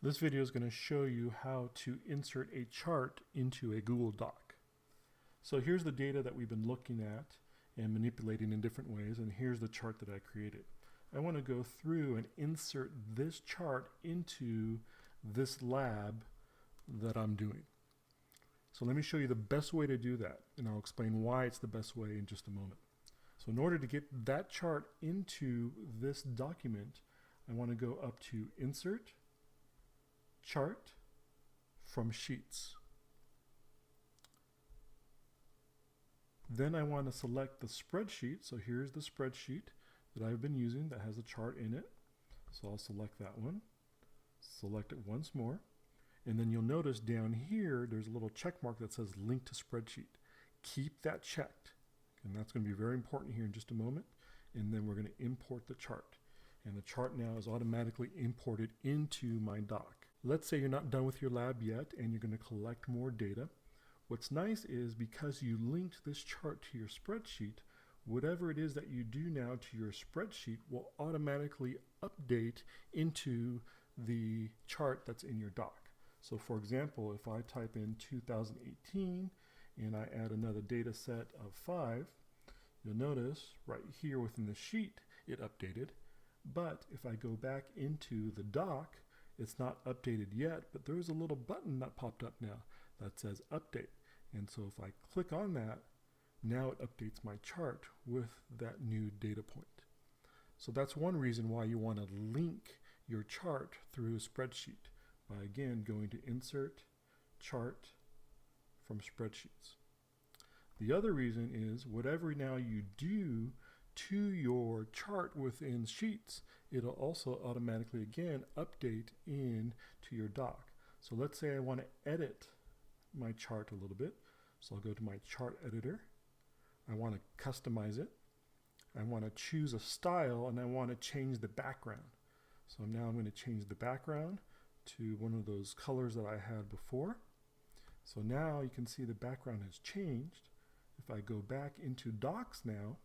This video is going to show you how to insert a chart into a Google Doc. So here's the data that we've been looking at and manipulating in different ways, and here's the chart that I created. I want to go through and insert this chart into this lab that I'm doing. So let me show you the best way to do that, and I'll explain why it's the best way in just a moment. So in order to get that chart into this document, I want to go up to Insert, Chart from Sheets. Then I want to select the spreadsheet. So here's the spreadsheet that I've been using that has a chart in it. So I'll select that one, select it once more, and then you'll notice down here there's a little check mark that says Link to Spreadsheet. Keep that checked, and that's going to be very important here in just a moment. And then we're going to import the chart, and the chart now is automatically imported into my doc. Let's say you're not done with your lab yet and you're going to collect more data. What's nice is because you linked this chart to your spreadsheet, whatever it is that you do now to your spreadsheet will automatically update into the chart that's in your doc. So for example, if I type in 2018 and I add another data set of 5, you'll notice right here within the sheet it updated. But if I go back into the doc, it's not updated yet, but there's a little button that popped up now that says update. And so if I click on that, now it updates my chart with that new data point. So that's one reason why you want to link your chart through a spreadsheet by again going to Insert, Chart from Spreadsheets. The other reason is whatever now you do to your chart within Sheets, it'll also automatically again update in to your doc. So let's say I want to edit my chart a little bit. So I'll go to my chart editor. I want to customize it. I want to choose a style, and I want to change the background. So now I'm going to change the background to one of those colors that I had before. So now you can see the background has changed. If I go back into Docs now,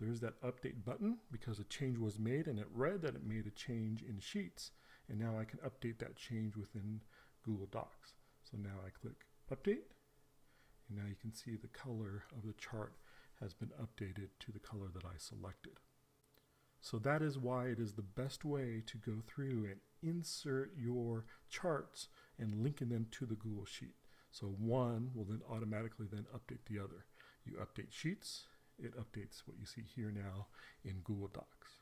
there's that update button because a change was made, and it read that it made a change in Sheets, and now I can update that change within Google Docs. So now I click Update, and now you can see the color of the chart has been updated to the color that I selected. So that is why it is the best way to go through and insert your charts and linking them to the Google Sheet. So one will then automatically then update the other. You update Sheets, it updates what you see here now in Google Docs.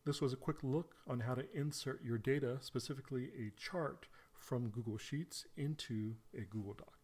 This was a quick look on how to insert your data, specifically a chart from Google Sheets, into a Google Doc.